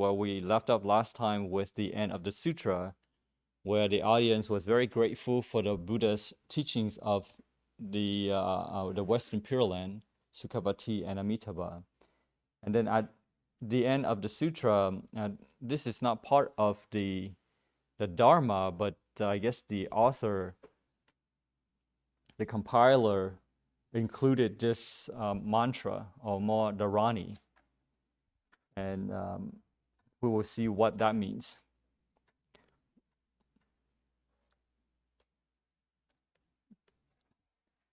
Where we left off last time with the end of the sutra, where the audience was very grateful for the Buddha's teachings of the Western Pure Land, Sukhavati and Amitabha. And then at the end of the sutra, this is not part of the Dharma, but I guess the author, the compiler, included this mantra, or more Dharani. And we will see what that means.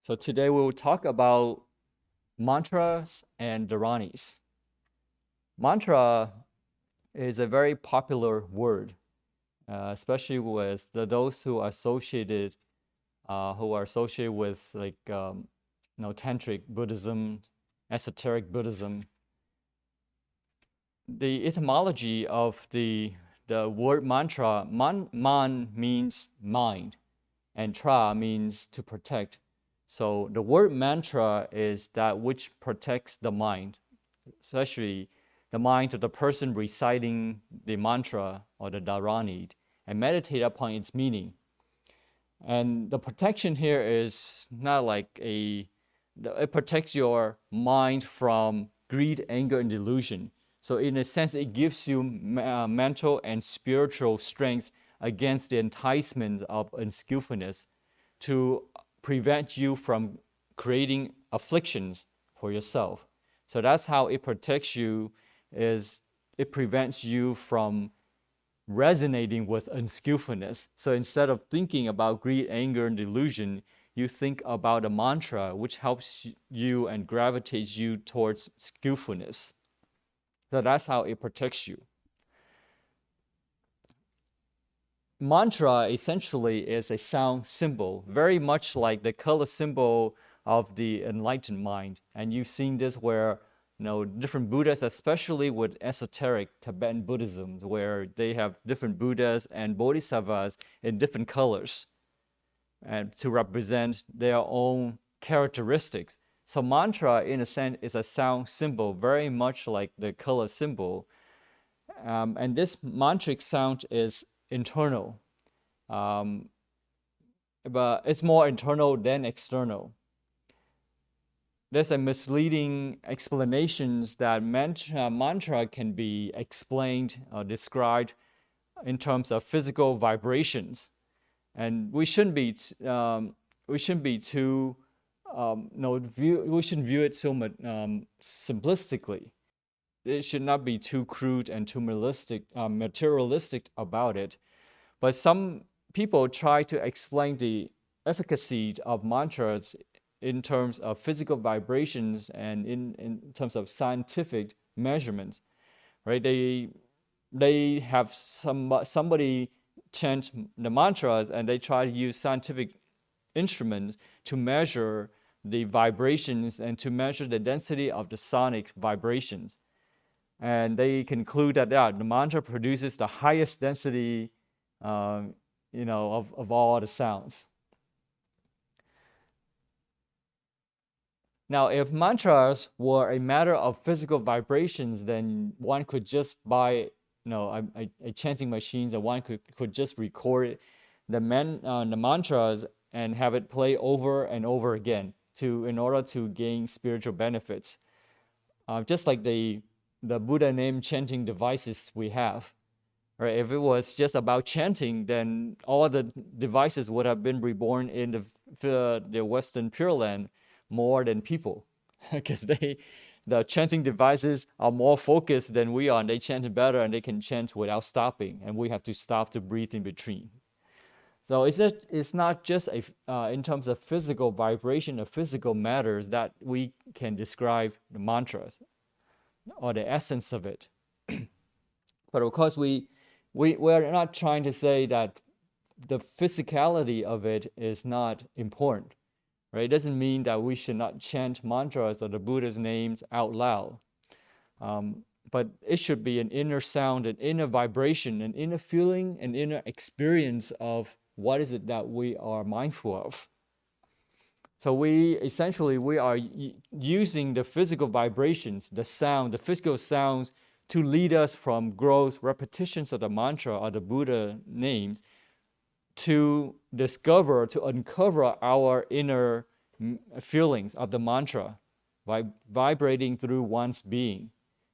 So today we will talk about mantras and Dharanis. Mantra is a very popular word, especially with those who are associated with tantric Buddhism, esoteric Buddhism. The etymology of the word mantra, man means mind, and tra means to protect. So the word mantra is that which protects the mind, especially the mind of the person reciting the mantra or the dharani, and meditate upon its meaning. And the protection here is not like it protects your mind from greed, anger, and delusion. So in a sense, it gives you mental and spiritual strength against the enticement of unskillfulness to prevent you from creating afflictions for yourself. So that's how it protects you, is it prevents you from resonating with unskillfulness. So instead of thinking about greed, anger, and delusion, you think about a mantra which helps you and gravitates you towards skillfulness. So that's how it protects you. Mantra essentially is a sound symbol, very much like the color symbol of the enlightened mind. And you've seen this where different Buddhas, especially with esoteric Tibetan Buddhism, where they have different Buddhas and Bodhisattvas in different colors and to represent their own characteristics. So mantra, in a sense, is a sound symbol, very much like the color symbol. And this mantric sound is internal. But it's more internal than external. There's a misleading explanations that mantra can be explained or described in terms of physical vibrations. And we shouldn't be too we shouldn't view it so much simplistically. It should not be too crude and too materialistic about it. But some people try to explain the efficacy of mantras in terms of physical vibrations and in terms of scientific measurements, right? They have somebody chant the mantras and they try to use scientific instruments to measure the vibrations and to measure the density of the sonic vibrations. And they conclude that the mantra produces the highest density of all the sounds. Now, if mantras were a matter of physical vibrations, then one could just buy a chanting machine, and one could just record the mantras and have it play over and over again in order to gain spiritual benefits. Just like the Buddha name chanting devices we have. Right? If it was just about chanting, then all the devices would have been reborn in the Western Pure Land more than people, because the chanting devices are more focused than we are, and they chant better, and they can chant without stopping, and we have to stop to breathe in between. So it's not just in terms of physical vibration or physical matters that we can describe the mantras or the essence of it. But of course, we're not trying to say that the physicality of it is not important. Right? It doesn't mean that we should not chant mantras or the Buddha's names out loud. But it should be an inner sound, an inner vibration, an inner feeling, an inner experience of what is it that we are mindful of. So we are using the physical vibrations, the sound, the physical sounds to lead us from growth, repetitions of the mantra or the Buddha names, to discover, to uncover our inner feelings of the mantra, vibrating through one's being.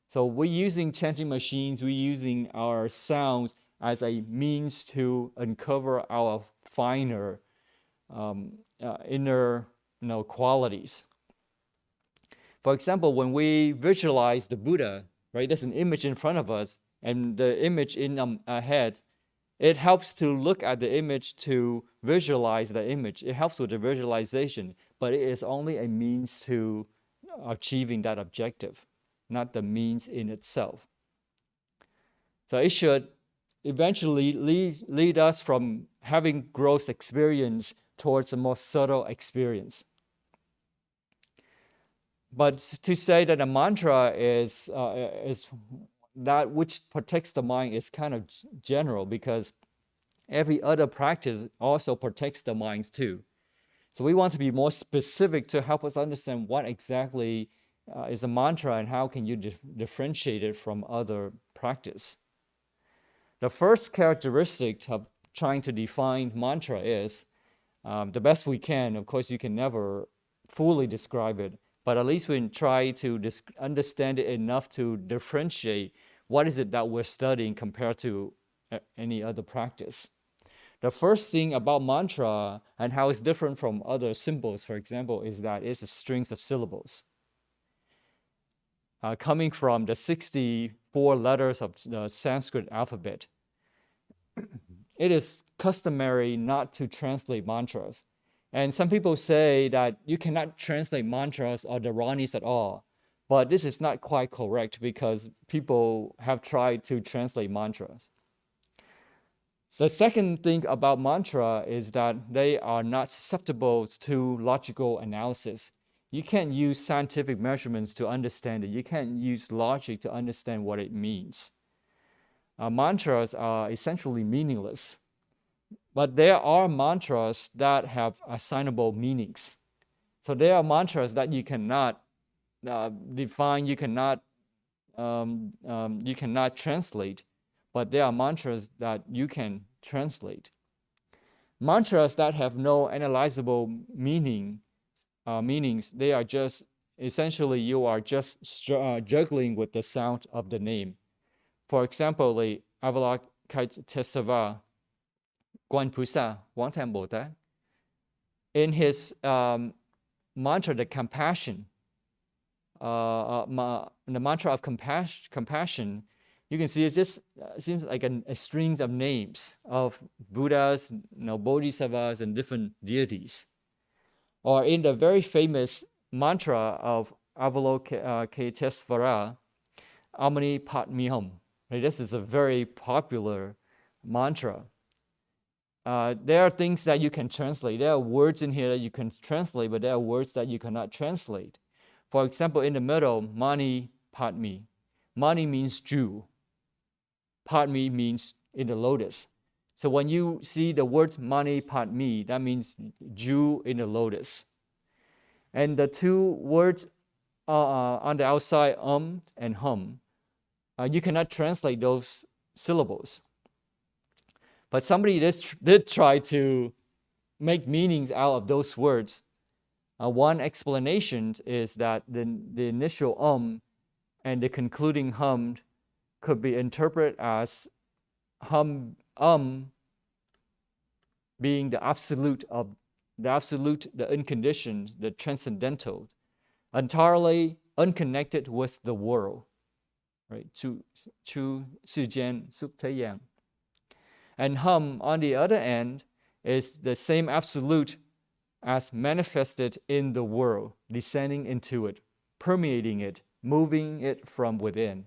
So we're using chanting machines, we're using our sounds as a means to uncover our finer inner qualities. For example, when we visualize the Buddha, right, there's an image in front of us, and the image in our head, it helps to look at the image, to visualize the image. It helps with the visualization, but it is only a means to achieving that objective, not the means in itself. So it should eventually lead us from having gross experience towards a more subtle experience. But to say that a mantra is that which protects the mind is kind of general, because every other practice also protects the mind too. So we want to be more specific to help us understand what exactly is a mantra and how can you differentiate it from other practice. The first characteristic of trying to define mantra is the best we can. Of course, you can never fully describe it, but at least we can try to understand it enough to differentiate what is it that we're studying compared to any other practice. The first thing about mantra and how it's different from other symbols, for example, is that it's a strings of syllables. Coming from the 64 letters of the Sanskrit alphabet, it is customary not to translate mantras. And some people say that you cannot translate mantras or Dharanis at all. But this is not quite correct, because people have tried to translate mantras. The second thing about mantra is that they are not susceptible to logical analysis. You can't use scientific measurements to understand it. You can't use logic to understand what it means. Mantras are essentially meaningless. But there are mantras that have assignable meanings. So there are mantras that you cannot define, you cannot translate, but there are mantras that you can translate. Mantras that have no analyzable meanings, they are just, essentially you are just juggling with the sound of the name. For example, the Avalokitesava Guan Wang Tan Bồ, in his mantra, the compassion, the mantra of compassion, you can see it just seems like a string of names of Buddhas, Bodhisattvas, and different deities. Or in the very famous mantra of Avalokitesvara, Amani Padme Hum. This is a very popular mantra. There are things that you can translate. There are words in here that you can translate, but there are words that you cannot translate. For example, in the middle, Mani Padme. Mani means Jew. Padme means in the lotus. So when you see the word Mani Padme, that means Jew in the lotus. And the two words on the outside, and hum, you cannot translate those syllables. But somebody did try to make meanings out of those words. One explanation is that the initial and the concluding hum could be interpreted as being the absolute, the unconditioned, the transcendental, entirely unconnected with the world. Right? 出世间sup thế yang. And hum, on the other end, is the same absolute as manifested in the world, descending into it, permeating it, moving it from within.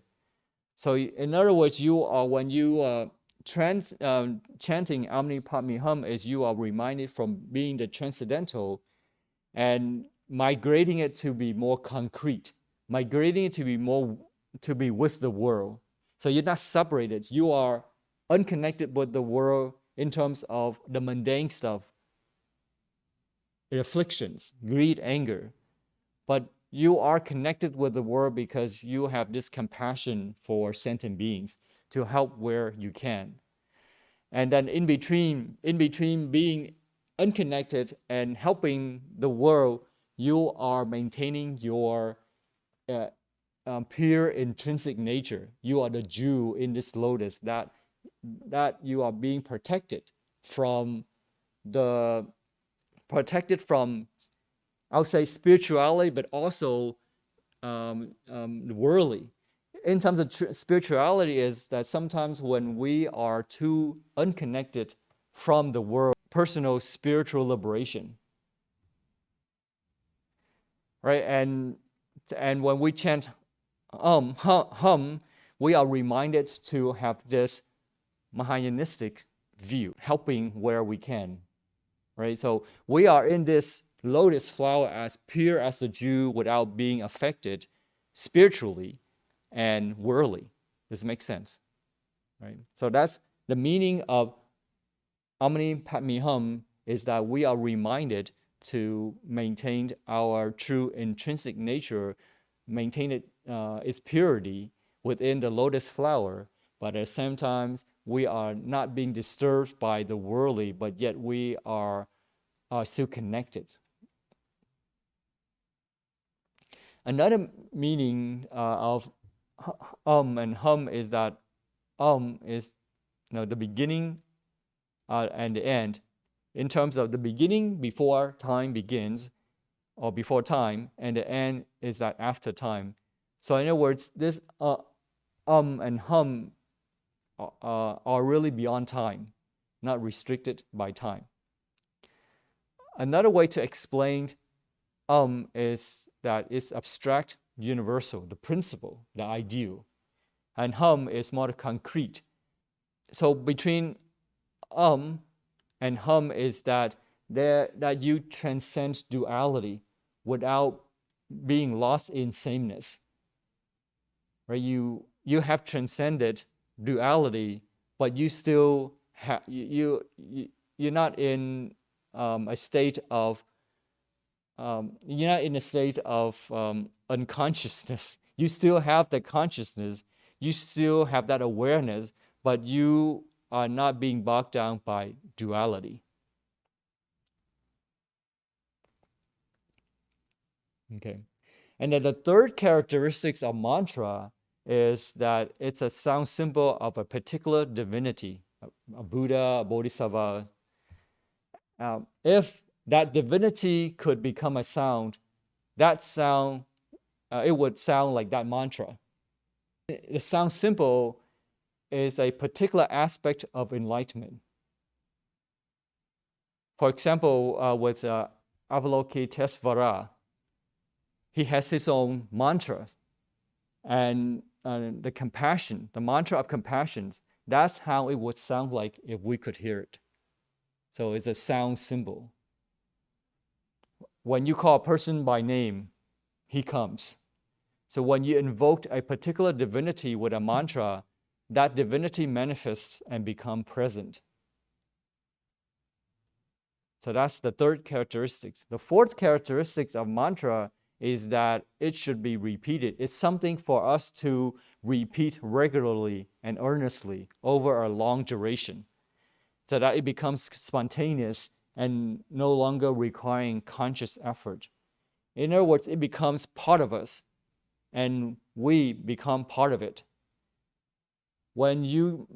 So in other words, when you are chanting Amni Padme Hum, is you are reminded from being the transcendental and migrating it to be more concrete, migrating it to be with the world. So you're not separated. You are unconnected with the world in terms of the mundane stuff, afflictions, greed, anger. But you are connected with the world because you have this compassion for sentient beings to help where you can. And then in between being unconnected and helping the world, you are maintaining your pure intrinsic nature. You are the Jew in this lotus, that you are being protected from I would say spirituality, but also worldly. In terms of spirituality, is that sometimes when we are too unconnected from the world, personal spiritual liberation, right? And when we chant hum, we are reminded to have this Mahayanistic view, helping where we can, right? So we are in this lotus flower as pure as the Jew without being affected spiritually and worldly. This makes sense, right? So that's the meaning of Amini Padme Hum, is that we are reminded to maintain our true intrinsic nature, maintain its purity within the lotus flower, but at the same time, we are not being disturbed by the worldly, but yet we are still connected. Another meaning of and hum is that is the beginning and the end, in terms of the beginning before time begins, or before time, and the end is that after time. So in other words, this and hum are really beyond time, not restricted by time. Another way to explain is that it's abstract, universal, the principle, the ideal. And hum is more concrete. So between and hum is that you transcend duality without being lost in sameness. Right? You have transcended duality, but you still you're not in a state of unconsciousness. You still have the consciousness, you still have that awareness, but you are not being bogged down by duality. Okay. And then the third characteristics of mantra is that it's a sound symbol of a particular divinity, a Buddha, a Bodhisattva. If that divinity could become a sound, that sound, it would sound like that mantra. The sound symbol is a particular aspect of enlightenment. For example, with Avalokitesvara, he has his own mantra, and the compassion, the mantra of compassion, that's how it would sound like if we could hear it. So it's a sound symbol. When you call a person by name, he comes. So when you invoke a particular divinity with a mantra, that divinity manifests and becomes present. So that's the third characteristic. The fourth characteristic of mantra is that it should be repeated. It's something for us to repeat regularly and earnestly over a long duration, so that it becomes spontaneous and no longer requiring conscious effort. In other words, it becomes part of us, and we become part of it. When you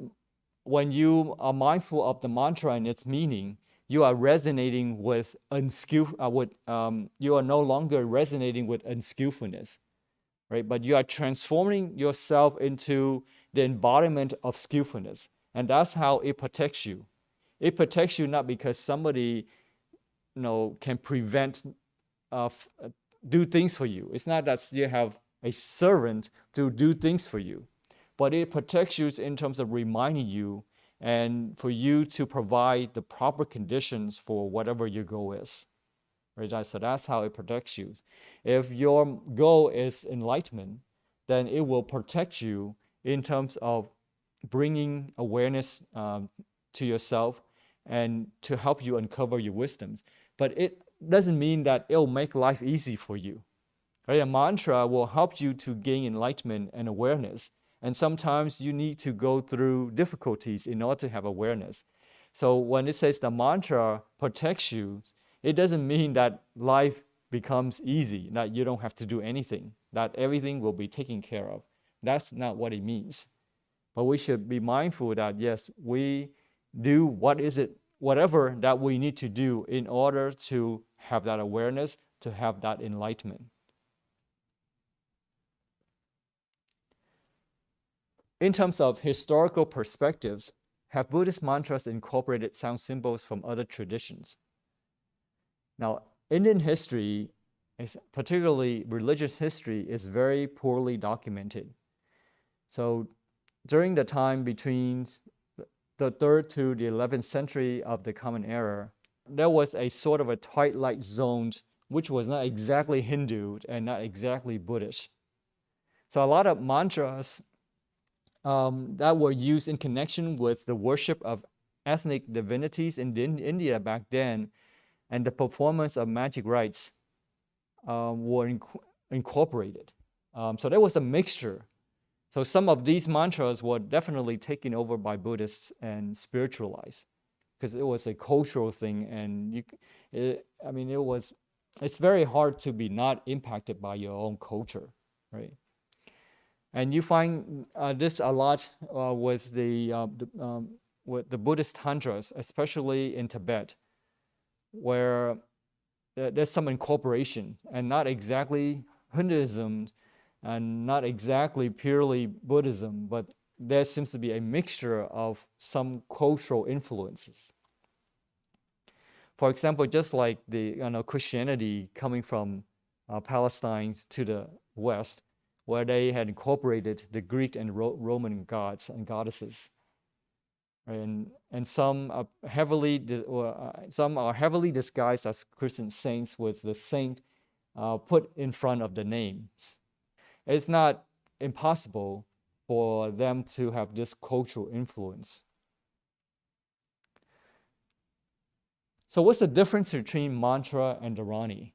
are mindful of the mantra and its meaning, you are resonating with you are no longer resonating with unskillfulness, right? But you are transforming yourself into the embodiment of skillfulness, and that's how it protects you. It protects you not because somebody, can prevent, do things for you. It's not that you have a servant to do things for you, but it protects you in terms of reminding you and for you to provide the proper conditions for whatever your goal is. Right? So that's how it protects you. If your goal is enlightenment, then it will protect you in terms of bringing awareness to yourself and to help you uncover your wisdoms. But it doesn't mean that it'll make life easy for you. Right? A mantra will help you to gain enlightenment and awareness. And sometimes you need to go through difficulties in order to have awareness. So when it says the mantra protects you, it doesn't mean that life becomes easy, that you don't have to do anything, that everything will be taken care of. That's not what it means. But we should be mindful that yes, we do whatever that we need to do in order to have that awareness, to have that enlightenment. In terms of historical perspectives, have Buddhist mantras incorporated sound symbols from other traditions? Now, Indian history, particularly religious history, is very poorly documented. So during the time between the 3rd to the 11th century of the Common Era, there was a sort of a twilight zone which was not exactly Hindu and not exactly Buddhist. So a lot of mantras that were used in connection with the worship of ethnic divinities in India back then and the performance of magic rites were incorporated. So there was a mixture. So some of these mantras were definitely taken over by Buddhists and spiritualized because it was a cultural thing, and it's very hard to be not impacted by your own culture, right? And you find this a lot with the Buddhist tantras, especially in Tibet, where there's some incorporation, and not exactly Hinduism and not exactly purely Buddhism, but there seems to be a mixture of some cultural influences. For example, just like the Christianity coming from Palestine to the West, where they had incorporated the Greek and Roman gods and goddesses, and some are heavily disguised as Christian saints with the saint put in front of the names. It's not impossible for them to have this cultural influence. So what's the difference between mantra and Dharani?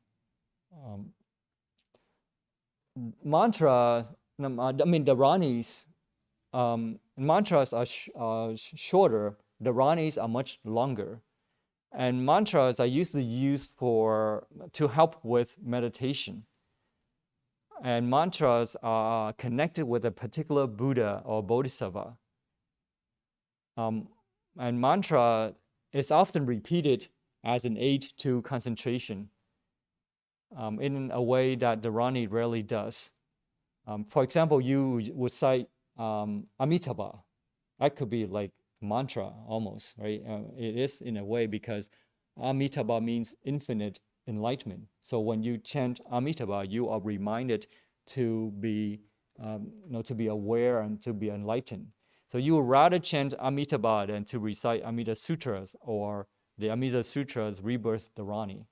Dharani's mantras are shorter. Dharanis are much longer. And mantras are usually used to help with meditation. And mantras are connected with a particular Buddha or Bodhisattva. And mantra is often repeated as an aid to concentration in a way that Dharani rarely does. For example, you would cite Amitabha. That could be like mantra almost, right? It is in a way because Amitabha means infinite enlightenment. So when you chant Amitabha, you are reminded to be aware and to be enlightened. So you would rather chant Amitabha than to recite Amida Sutras or the Amida Sutras Rebirth Dharani.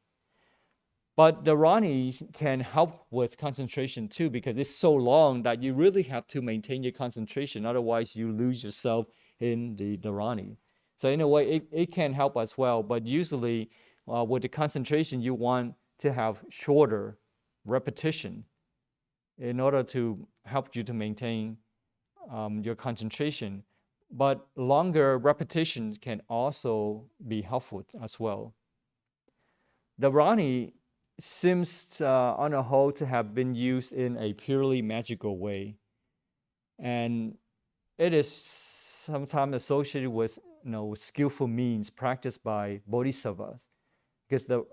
But Dharani can help with concentration too, because it's so long that you really have to maintain your concentration. Otherwise, you lose yourself in the Dharani. So in a way, it can help as well. But usually, with the concentration, you want to have shorter repetition in order to help you to maintain your concentration. But longer repetitions can also be helpful as well. Dharani seems on the whole to have been used in a purely magical way, and it is sometimes associated with skillful means practiced by bodhisattvas, because the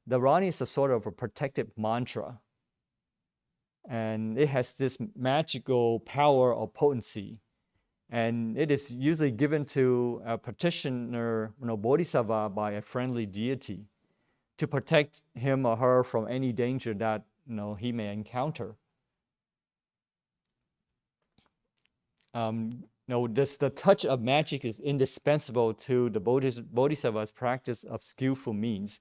Dharani is a sort of a protective mantra, and it has this magical power or potency, and it is usually given to a practitioner, bodhisattva, by a friendly deity to protect him or her from any danger that he may encounter. The touch of magic is indispensable to the bodhisattva's practice of skillful means,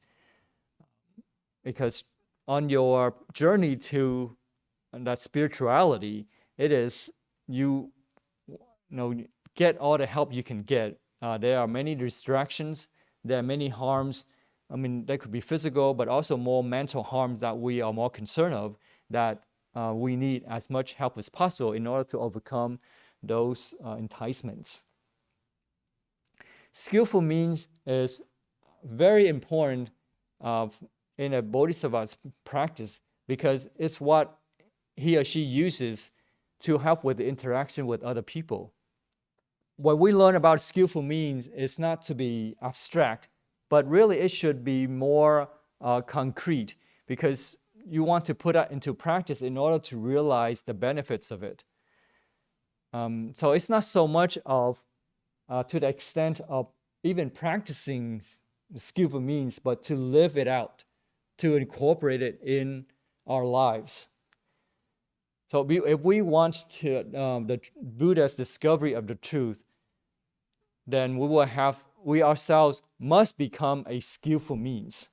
because on your journey to that spirituality, it is you get all the help you can get. There are many distractions, there are many harms, I mean, that could be physical, but also more mental harm that we are more concerned of, that we need as much help as possible in order to overcome those enticements. Skillful means is very important in a bodhisattva's practice, because it's what he or she uses to help with the interaction with other people. What we learn about skillful means is not to be abstract, but really it should be more concrete, because you want to put that into practice in order to realize the benefits of it. So it's not so much of to the extent of even practicing skillful means, but to live it out, to incorporate it in our lives. So if we want to the Buddha's discovery of the truth, then we ourselves must become a skillful means.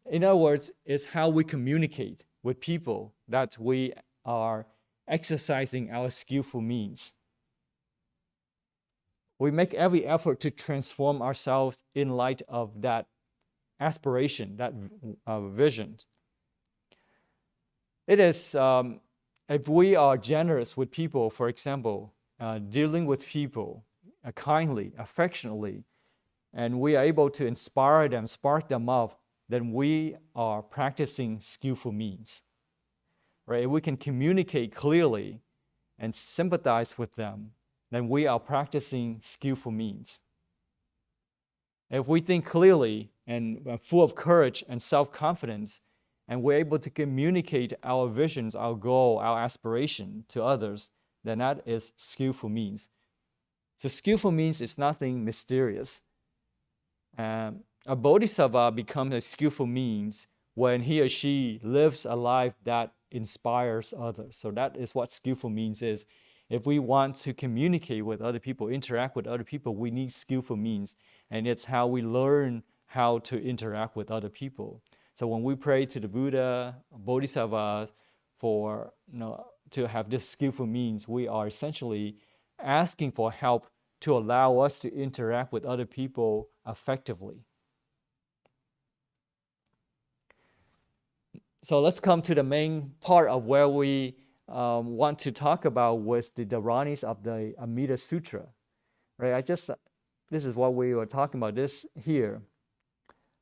In other words, it's how we communicate with people that we are exercising our skillful means. We make every effort to transform ourselves in light of that aspiration, that vision. It is, if we are generous with people, for example, dealing with people kindly, affectionately, and we are able to inspire them, spark them up, then we are practicing skillful means. Right? If we can communicate clearly and sympathize with them, then we are practicing skillful means. If we think clearly and full of courage and self-confidence, and we're able to communicate our visions, our goal, our aspiration to others, then that is skillful means. So skillful means is nothing mysterious. A bodhisattva becomes a skillful means when he or she lives a life that inspires others. So that is what skillful means is. If we want to communicate with other people, interact with other people, we need skillful means. And it's how we learn how to interact with other people. So when we pray to the Buddha, Bodhisattvas, for to have this skillful means, we are essentially asking for help to allow us to interact with other people effectively. So let's come to the main part of where we want to talk about with the Dharanis of the Amida Sutra. Right? This is what we were talking about. This here,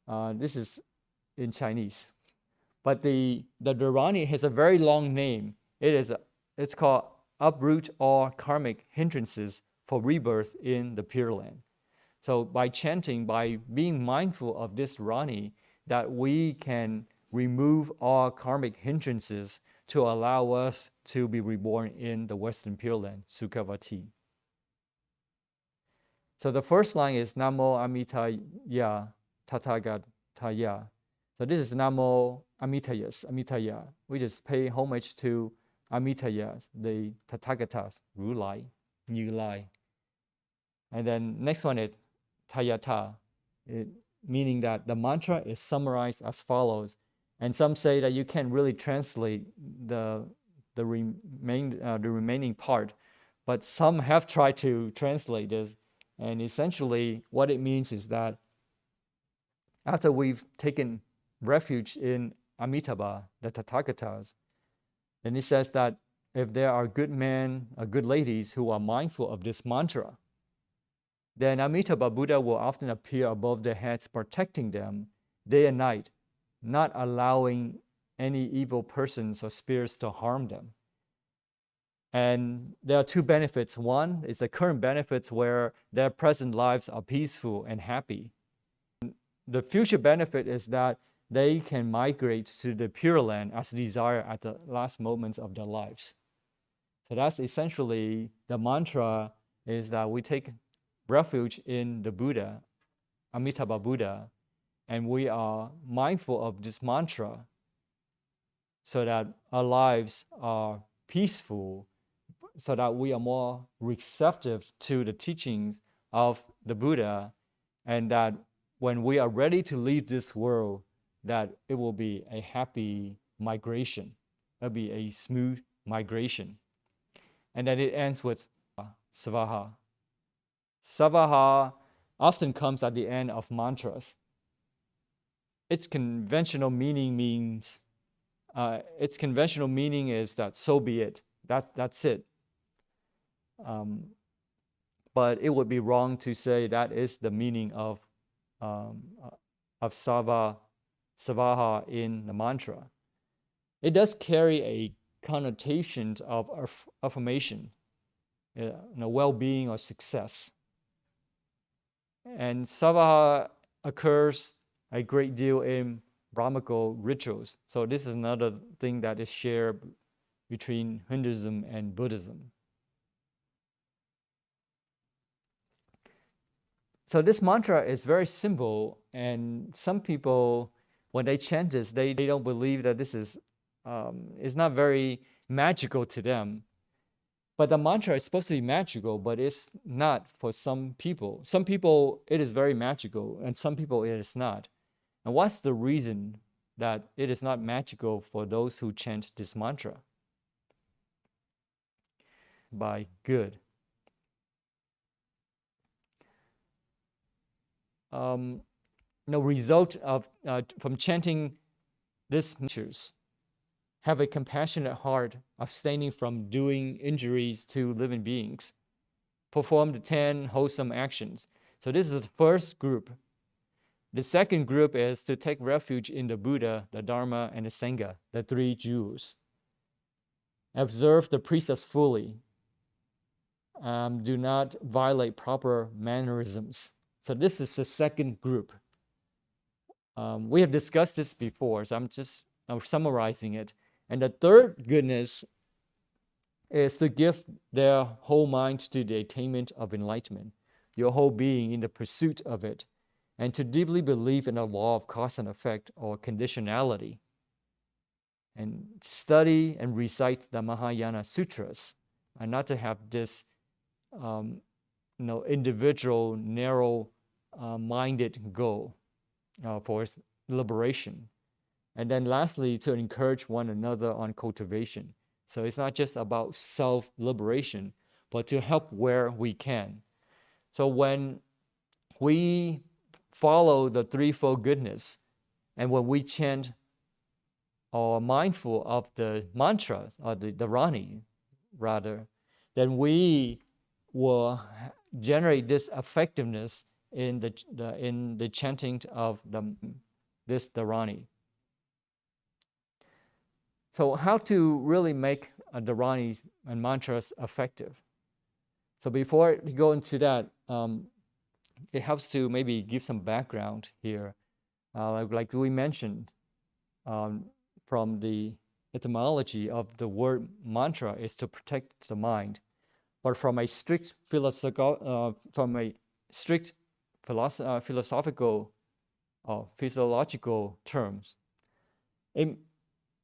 this is in Chinese, but the Dharani has a very long name. It's called Uproot All Karmic Hindrances for Rebirth in the Pure Land. So by chanting, by being mindful of this Dharani, that we can remove all karmic hindrances to allow us to be reborn in the Western Pure Land, Sukhavati. So the first line is Namo Amitaya Tathagataya. So this is Namo Amitaya. We just pay homage to Amitaya, the Tathagatas, Ru Lai, Như Lai. And then next one is Tayata, meaning that the mantra is summarized as follows. And some say that you can't really translate the remaining part, but some have tried to translate this. And essentially, what it means is that after we've taken refuge in Amitabha, the Tathagatas, then it says that if there are good men or good ladies who are mindful of this mantra, then Amitabha Buddha will often appear above their heads, protecting them day and night, not allowing any evil persons or spirits to harm them. And there are two benefits. One is the current benefits where their present lives are peaceful and happy. The future benefit is that they can migrate to the Pure Land as desired at the last moments of their lives. So that's essentially the mantra, is that we take refuge in the Buddha, Amitabha Buddha, and we are mindful of this mantra so that our lives are peaceful, so that we are more receptive to the teachings of the Buddha, and that when we are ready to leave this world, that it will be a happy migration. It'll be a smooth migration. And then it ends with Savaha. Savaha often comes at the end of mantras. its conventional meaning is that so be it. That's it. But it would be wrong to say that is the meaning of Savaha in the mantra. It does carry a connotation of affirmation, well-being or success. And Savaha occurs a great deal in Brahmical rituals. So this is another thing that is shared between Hinduism and Buddhism. So this mantra is very simple, and some people, when they chant this, they don't believe that this is it's not very magical to them. But the mantra is supposed to be magical, but it's not for some people. Some people, it is very magical, and some people, it is not. And what's the reason that it is not magical for those who chant this mantra? By good. Result of from chanting this mantras, have a compassionate heart, abstaining from doing injuries to living beings, perform the 10 wholesome actions. So this is the first group. The second group is to take refuge in the Buddha, the Dharma, and the Sangha, the 3 jewels. Observe the precepts fully. Do not violate proper mannerisms. So this is the second group. We have discussed this before, so I'm summarizing it. And the third goodness is to give their whole mind to the attainment of enlightenment, your whole being in the pursuit of it, and to deeply believe in the law of cause and effect or conditionality, and study and recite the Mahayana Sutras, and not to have this individual, narrow-minded goal for liberation. And then lastly, to encourage one another on cultivation. So it's not just about self-liberation, but to help where we can. So when we follow the threefold goodness, and when we chant or are mindful of the mantra, or the Dharani, rather, then we will generate this effectiveness in the chanting of this Dharani. So how to really make Dharani and mantras effective? So before we go into that, it helps to maybe give some background here. Like we mentioned, from the etymology of the word mantra is to protect the mind. But from a strict philosophical or physiological terms,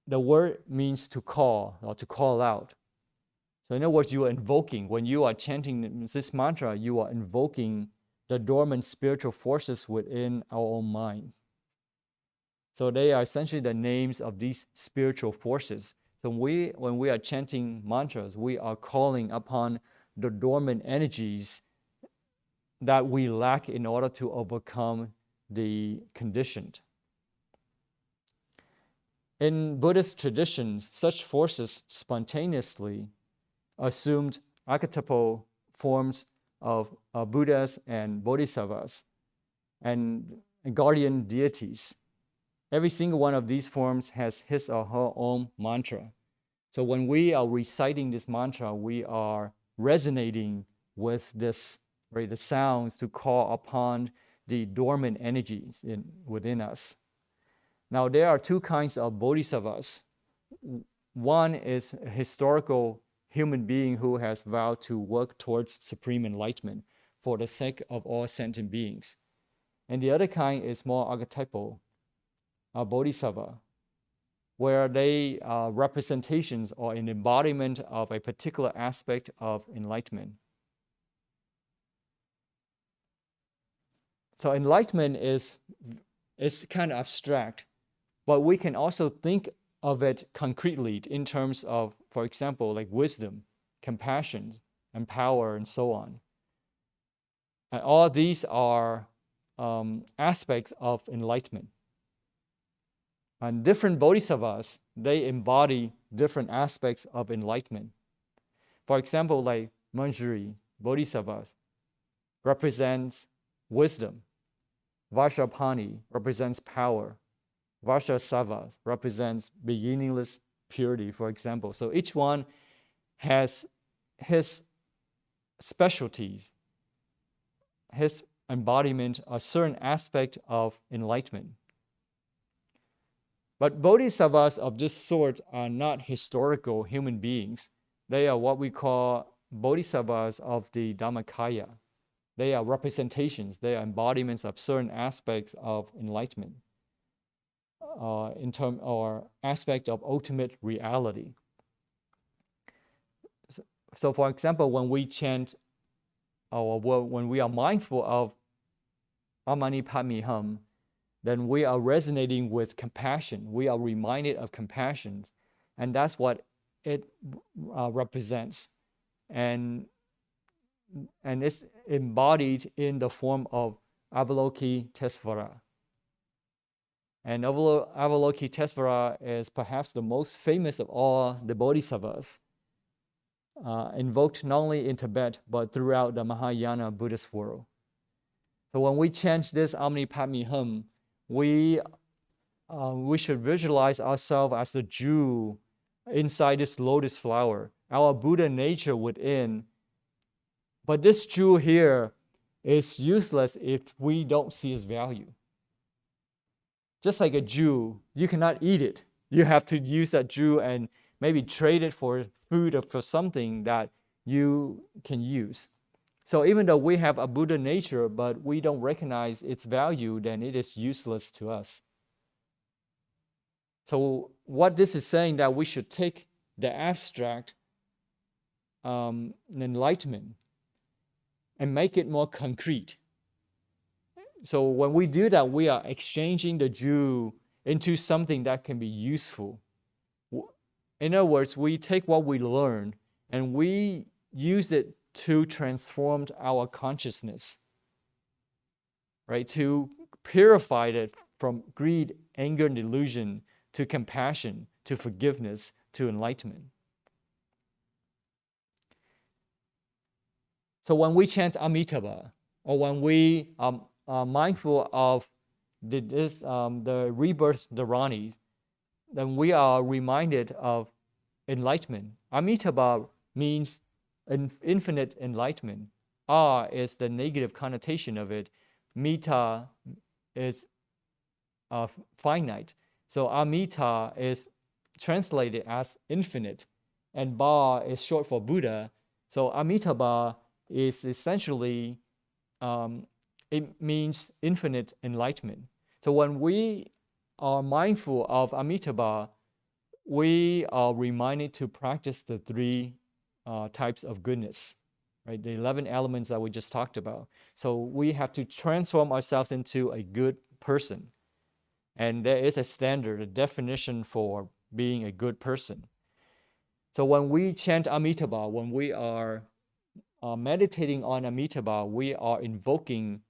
the word means to call or to call out. So in other words, you are invoking. When you are chanting this mantra, you are invoking the dormant spiritual forces within our own mind. So they are essentially the names of these spiritual forces. So when we are chanting mantras, we are calling upon the dormant energies that we lack in order to overcome the conditioned. In Buddhist traditions, such forces spontaneously assumed archetypal forms of Buddhas and Bodhisattvas and guardian deities. Every single one of these forms has his or her own mantra. So when we are reciting this mantra, we are resonating with this, right, the sounds to call upon the dormant energies within us. Now, there are 2 kinds of bodhisattvas. One is a historical human being who has vowed to work towards supreme enlightenment for the sake of all sentient beings. And the other kind is more archetypal, a bodhisattva, where they are representations or an embodiment of a particular aspect of enlightenment. So enlightenment is kind of abstract, but we can also think of it concretely in terms of, for example, like wisdom, compassion, and power, and so on. And all these are aspects of enlightenment. And different bodhisattvas, they embody different aspects of enlightenment. For example, like Manjari bodhisattvas represents wisdom. Vajrapani represents power. Vajrasattva represents beginningless purity, for example. So each one has his specialties, his embodiment, a certain aspect of enlightenment. But bodhisattvas of this sort are not historical human beings. They are what we call bodhisattvas of the Dhammakaya. They are representations, they are embodiments of certain aspects of enlightenment, or aspect of ultimate reality. So for example, when we chant, or when we are mindful of Amani Padme Hum, then we are resonating with compassion. We are reminded of compassion, and that's what it represents. And it's embodied in the form of Avalokitesvara. And Avalokitesvara is perhaps the most famous of all the bodhisattvas, invoked not only in Tibet, but throughout the Mahayana Buddhist world. So when we chant this Amani Padme Hum, we should visualize ourselves as the jewel inside this lotus flower, our Buddha nature within. But this jewel here is useless if we don't see its value. Just like a jewel, you cannot eat it. You have to use that jewel and maybe trade it for food or for something that you can use. So even though we have a Buddha nature, but we don't recognize its value, then it is useless to us. So what this is saying, that we should take the abstract enlightenment and make it more concrete. So when we do that, we are exchanging the jewel into something that can be useful. In other words, we take what we learn and we use it to transform our consciousness, right? To purify it from greed, anger, and delusion, to compassion, to forgiveness, to enlightenment. So when we chant Amitabha, or when we are mindful of the rebirth Dharani, then we are reminded of enlightenment. Amitabha means infinite enlightenment. A is the negative connotation of it. Mita is finite. So Amita is translated as infinite, and Ba is short for Buddha. So Amitabha is essentially, it means infinite enlightenment. So when we are mindful of Amitabha, we are reminded to practice the three types of goodness, right? The 11 elements that we just talked about. So we have to transform ourselves into a good person. And there is a standard, a definition for being a good person. So when we chant Amitabha, when we are meditating on Amitabha, we are invoking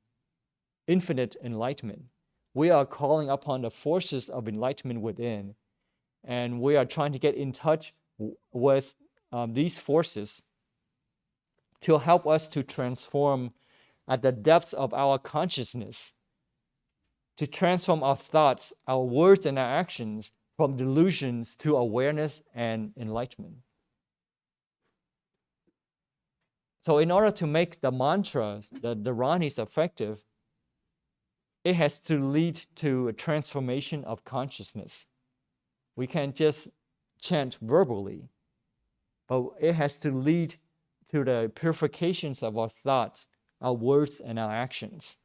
infinite enlightenment. We are calling upon the forces of enlightenment within, and we are trying to get in touch with these forces to help us to transform at the depths of our consciousness, to transform our thoughts, our words, and our actions from delusions to awareness and enlightenment. So in order to make the mantras, the Dharanis, effective, it has to lead to a transformation of consciousness. We can't just chant verbally, but it has to lead to the purifications of our thoughts, our words, and our actions.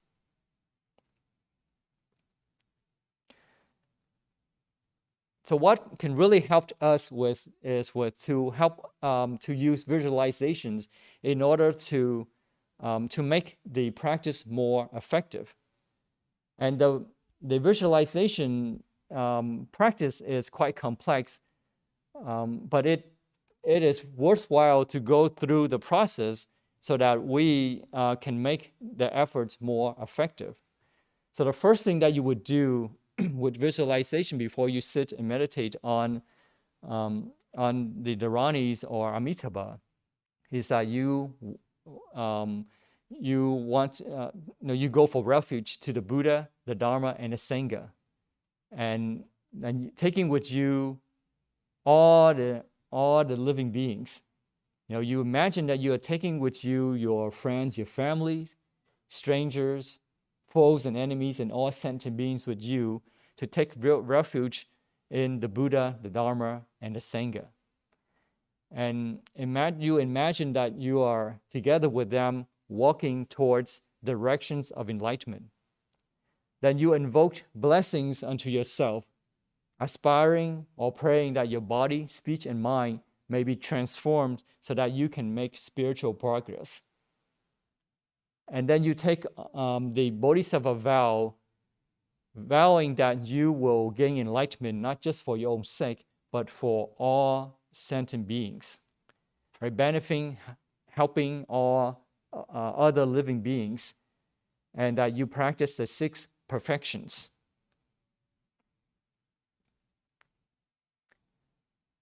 So what can really help us to use visualizations in order to make the practice more effective. And the visualization practice is quite complex, but it is worthwhile to go through the process so that we can make the efforts more effective. So the first thing that you would do with visualization before you sit and meditate on the Dharanis or Amitabha is that you want you go for refuge to the Buddha, the Dharma, and the Sangha, and taking with you all the living beings. You imagine that you are taking with you your friends, your family, strangers, foes and enemies, and all sentient beings with you to take refuge in the Buddha, the Dharma, and the Sangha. And you imagine that you are together with them walking towards directions of enlightenment. Then you invoke blessings unto yourself, aspiring or praying that your body, speech, and mind may be transformed so that you can make spiritual progress. And then you take the Bodhisattva vow, vowing that you will gain enlightenment not just for your own sake, but for all sentient beings, right? Benefiting, helping all other living beings, and that you practice the 6 perfections.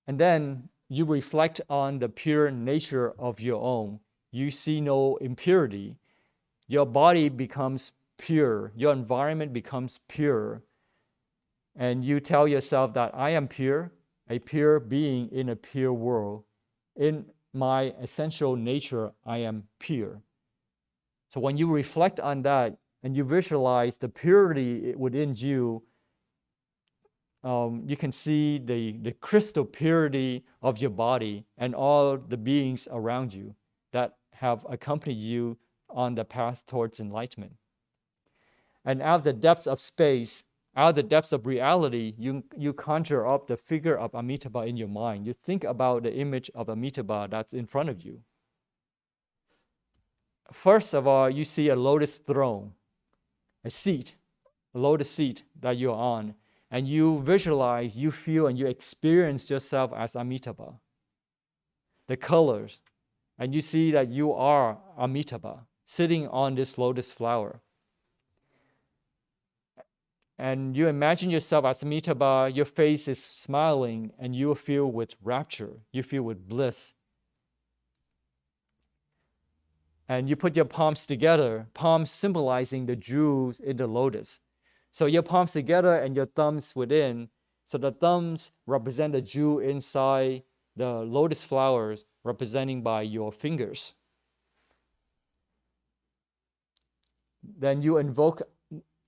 And then you reflect on the pure nature of your own. You see no impurity. Your body becomes pure. Your environment becomes pure. And you tell yourself that I am pure, a pure being in a pure world. In my essential nature, I am pure. So when you reflect on that and you visualize the purity within you, you can see the crystal purity of your body and all the beings around you that have accompanied you on the path towards enlightenment. And out of the depths of space, out of the depths of reality, you conjure up the figure of Amitabha in your mind. You think about the image of Amitabha that's in front of you. First of all, you see a lotus throne, a seat, a lotus seat that you're on. And you visualize, you feel, and you experience yourself as Amitabha. The colors. And you see that you are Amitabha, sitting on this lotus flower. And you imagine yourself as Amitabha, your face is smiling, and you feel with rapture, you feel with bliss. And you put your palms together, palms symbolizing the jewels in the lotus. So your palms together and your thumbs within. So the thumbs represent the jewel inside the lotus flowers, representing by your fingers. Then you invoke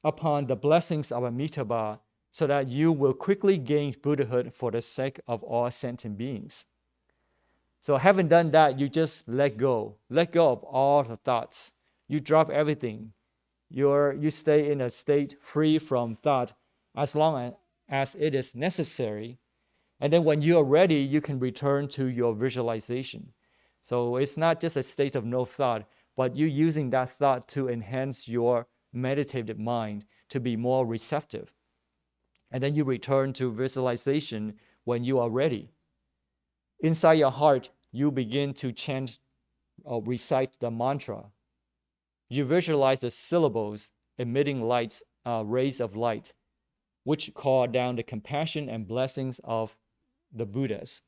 upon the blessings of Amitabha so that you will quickly gain Buddhahood for the sake of all sentient beings. So having done that, you just let go of all the thoughts. You drop everything. You stay in a state free from thought as long as it is necessary. And then when you are ready, you can return to your visualization. So it's not just a state of no thought, but you using that thought to enhance your meditative mind to be more receptive. And then you return to visualization when you are ready. Inside your heart, you begin to chant or recite the mantra. You visualize the syllables emitting lights, rays of light, which call down the compassion and blessings of the Buddhas.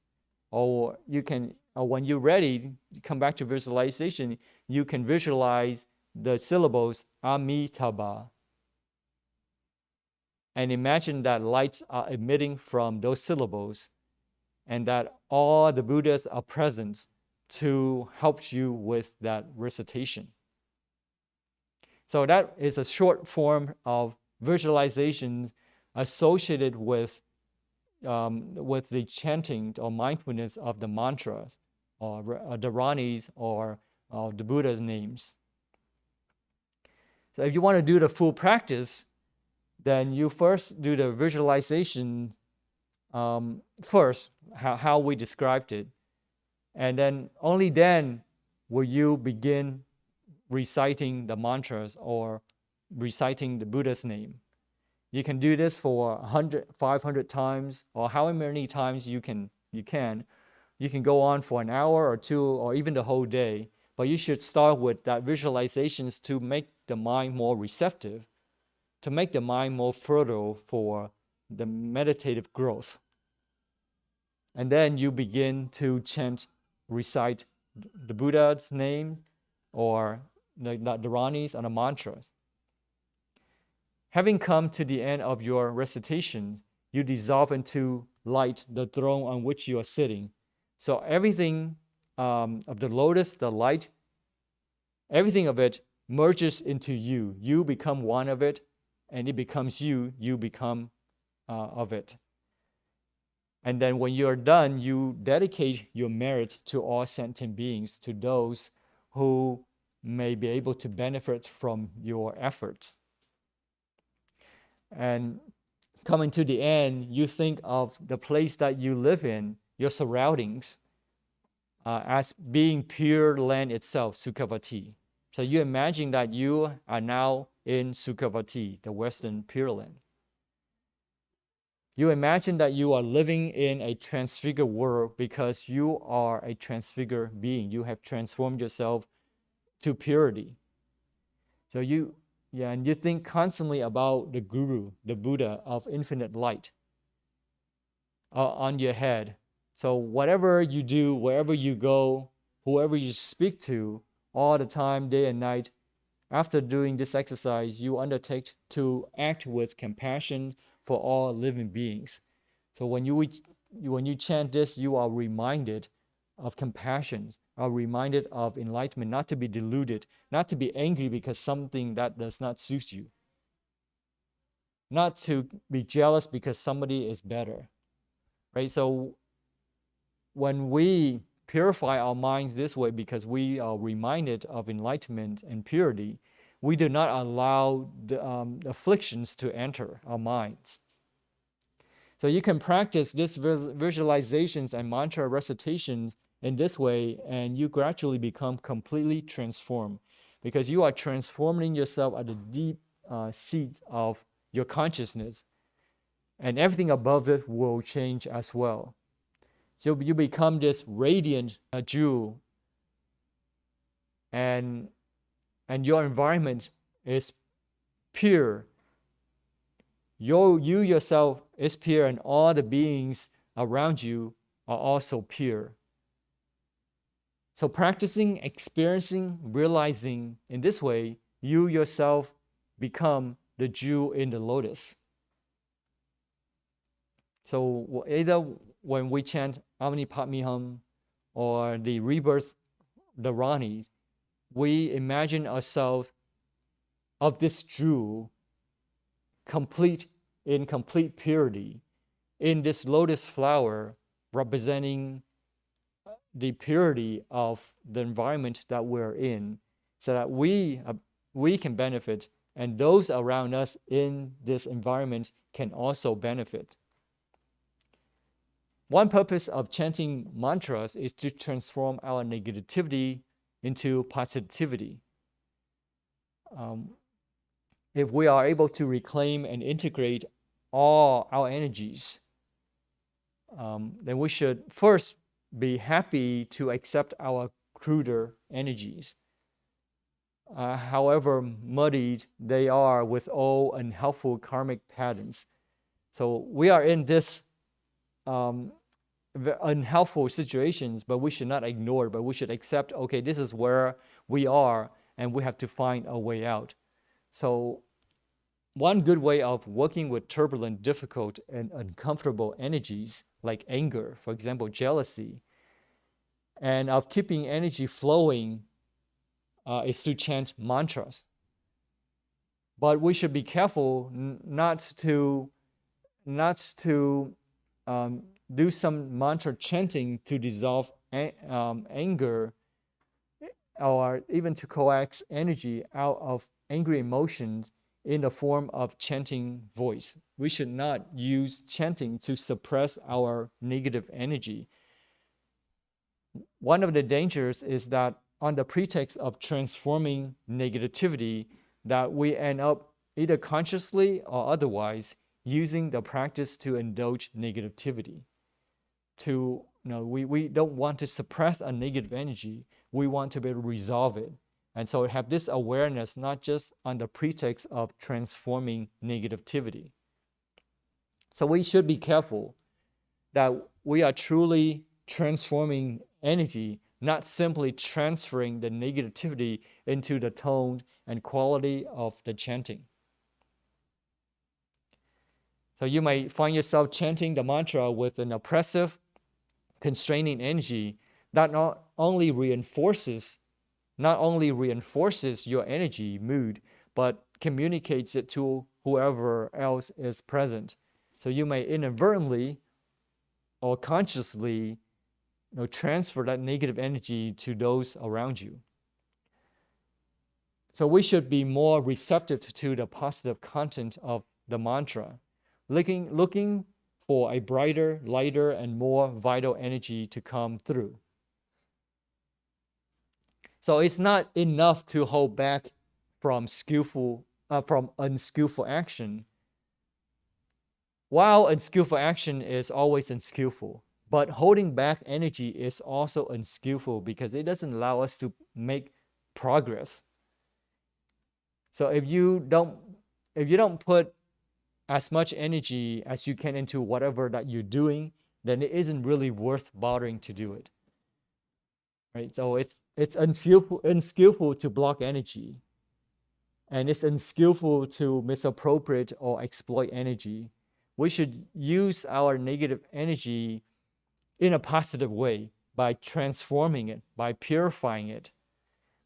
Or you can, when you're ready, come back to visualization, you can visualize the syllables Amitabha. And imagine that lights are emitting from those syllables and that all the Buddhas are present to help you with that recitation. So that is a short form of visualizations associated with the chanting or mindfulness of the mantras or Dharanis or the Buddha's names. So if you want to do the full practice, then you first do the visualization first, how we described it. And then only then will you begin reciting the mantras or reciting the Buddha's name. You can do this for 100, 500 times, or however many times you can. You can go on for an hour or 2, or even the whole day. But you should start with that visualizations to make the mind more receptive. to make the mind more fertile for the meditative growth. And then you begin to recite the Buddha's name or the Dharani's and the mantras. Having come to the end of your recitation, you dissolve into light the throne on which you are sitting. So everything of the lotus, the light, everything of it merges into you. You become one of it, and it becomes you. You become of it. And then when you're done, you dedicate your merit to all sentient beings, to those who may be able to benefit from your efforts. And coming to the end, you think of the place that you live in, your surroundings, as being pure land itself, Sukhavati. So you imagine that you are now in Sukhavati, the Western Pure Land. You imagine that you are living in a transfigured world because you are a transfigured being. You have transformed yourself to purity. So you think constantly about the Guru, the Buddha of infinite light on your head. So whatever you do, wherever you go, whoever you speak to, all the time, day and night, after doing this exercise, you undertake to act with compassion for all living beings. So when you chant this, you are reminded of compassion, are reminded of enlightenment, not to be deluded, not to be angry because something that does not suit you, not to be jealous because somebody is better, right? So when we purify our minds this way because we are reminded of enlightenment and purity, we do not allow the afflictions to enter our minds. So you can practice these visualizations and mantra recitations in this way, and you gradually become completely transformed because you are transforming yourself at the deep seat of your consciousness, and everything above it will change as well. So you become this radiant jewel, and your environment is pure. You yourself is pure, and all the beings around you are also pure. So practicing, experiencing, realizing in this way, you yourself become the jewel in the lotus. So either when we chant Amini Padmiham or the rebirth Dharani, we imagine ourselves of this jewel in complete purity, in this lotus flower representing the purity of the environment that we're in, so that we can benefit, and those around us in this environment can also benefit. One purpose of chanting mantras is to transform our negativity into positivity. If we are able to reclaim and integrate all our energies, then we should first be happy to accept our cruder energies, however muddied they are with all unhelpful karmic patterns. So we are in this unhelpful situations, but we should not ignore it, but we should accept, okay, this is where we are, and we have to find a way out. So one good way of working with turbulent, difficult, and uncomfortable energies like anger, for example, jealousy, and of keeping energy flowing is to chant mantras. But we should be careful not to do some mantra chanting to dissolve anger, or even to coax energy out of angry emotions in the form of chanting voice. We should not use chanting to suppress our negative energy. One of the dangers is that on the pretext of transforming negativity, that we end up either consciously or otherwise using the practice to indulge negativity. We don't want to suppress a negative energy. We want to be able to resolve it. And so have this awareness not just on the pretext of transforming negativity. So we should be careful that we are truly transforming energy, not simply transferring the negativity into the tone and quality of the chanting. So you may find yourself chanting the mantra with an oppressive, constraining energy that not only reinforces your energy mood, but communicates it to whoever else is present. So you may inadvertently or consciously transfer that negative energy to those around you. So we should be more receptive to the positive content of the mantra, looking for a brighter, lighter, and more vital energy to come through. So it's not enough to hold back from unskillful action. While unskillful action is always unskillful, but holding back energy is also unskillful because it doesn't allow us to make progress. So if you don't put as much energy as you can into whatever that you're doing, then it isn't really worth bothering to do it. Right? So it's unskillful to block energy. And it's unskillful to misappropriate or exploit energy. We should use our negative energy in a positive way by transforming it, by purifying it.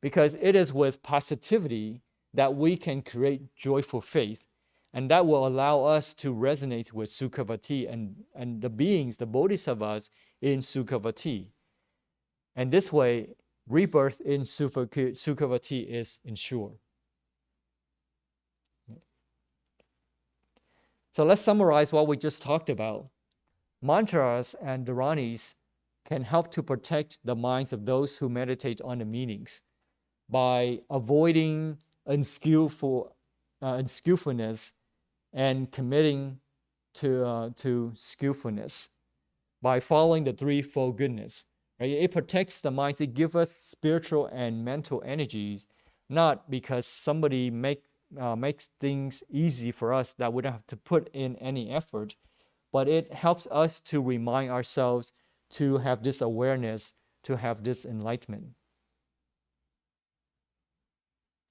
Because it is with positivity that we can create joyful faith. And that will allow us to resonate with Sukhavati and the beings, the bodhisattvas in Sukhavati. And this way, rebirth in Sukhavati is ensured. So let's summarize what we just talked about. Mantras and Dharanis can help to protect the minds of those who meditate on the meanings by avoiding unskillfulness and committing to skillfulness by following the threefold goodness. Right? It protects the minds. It gives us spiritual and mental energies, not because somebody makes things easy for us that we don't have to put in any effort, but it helps us to remind ourselves to have this awareness, to have this enlightenment.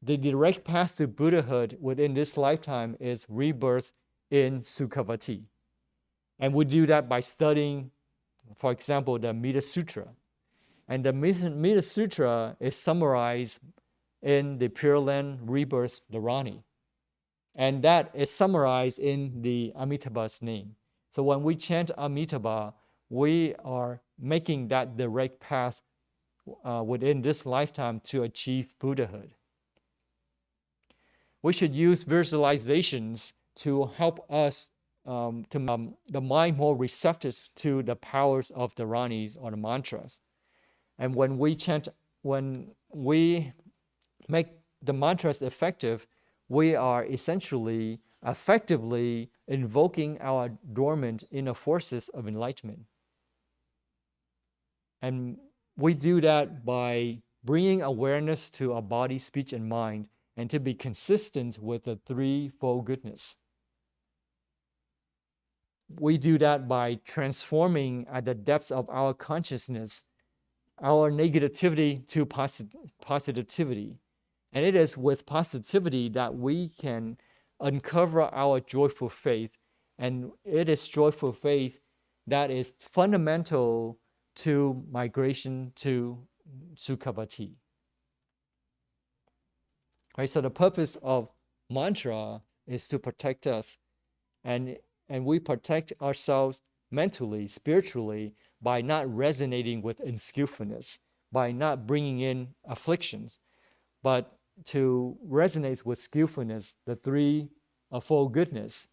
The direct path to Buddhahood within this lifetime is rebirth in Sukhavati. And we do that by studying, for example, the Amida Sutra. And the Amida Sutra is summarized in the Pure Land Rebirth Dharani. And that is summarized in the Amitabha's name. So when we chant Amitabha, we are making that direct path within this lifetime to achieve Buddhahood. We should use visualizations to help us to the mind more receptive to the powers of the Dharanis or the mantras. And when we make the mantras effective, we are essentially effectively invoking our dormant inner forces of enlightenment. And we do that by bringing awareness to our body, speech, and mind, and to be consistent with the threefold goodness. We do that by transforming at the depths of our consciousness our negativity to positivity. And it is with positivity that we can uncover our joyful faith. And it is joyful faith that is fundamental to migration to Sukhavati. Right, so the purpose of mantra is to protect us. And we protect ourselves mentally, spiritually, by not resonating with unskillfulness, by not bringing in afflictions, but to resonate with skillfulness, the threefold goodness,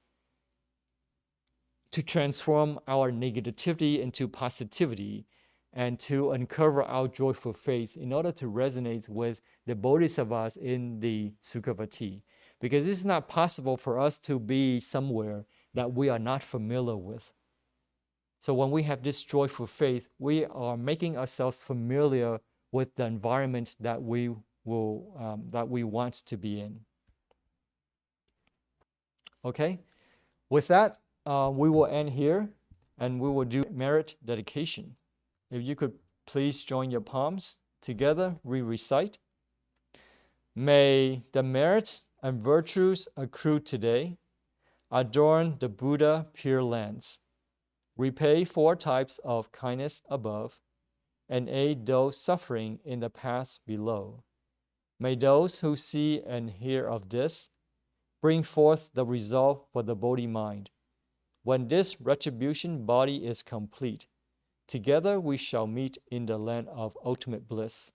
to transform our negativity into positivity, and to uncover our joyful faith in order to resonate with the bodhisattvas in the Sukhavati. Because it's not possible for us to be somewhere that we are not familiar with. So when we have this joyful faith, we are making ourselves familiar with the environment that we that we want to be in. Okay, with that, we will end here, and we will do merit dedication. If you could please join your palms together, we recite. May the merits and virtues accrued today adorn the Buddha Pure Lands, repay 4 types of kindness above, and aid those suffering in the paths below. May those who see and hear of this bring forth the resolve for the Bodhi mind. When this retribution body is complete, together we shall meet in the land of ultimate bliss.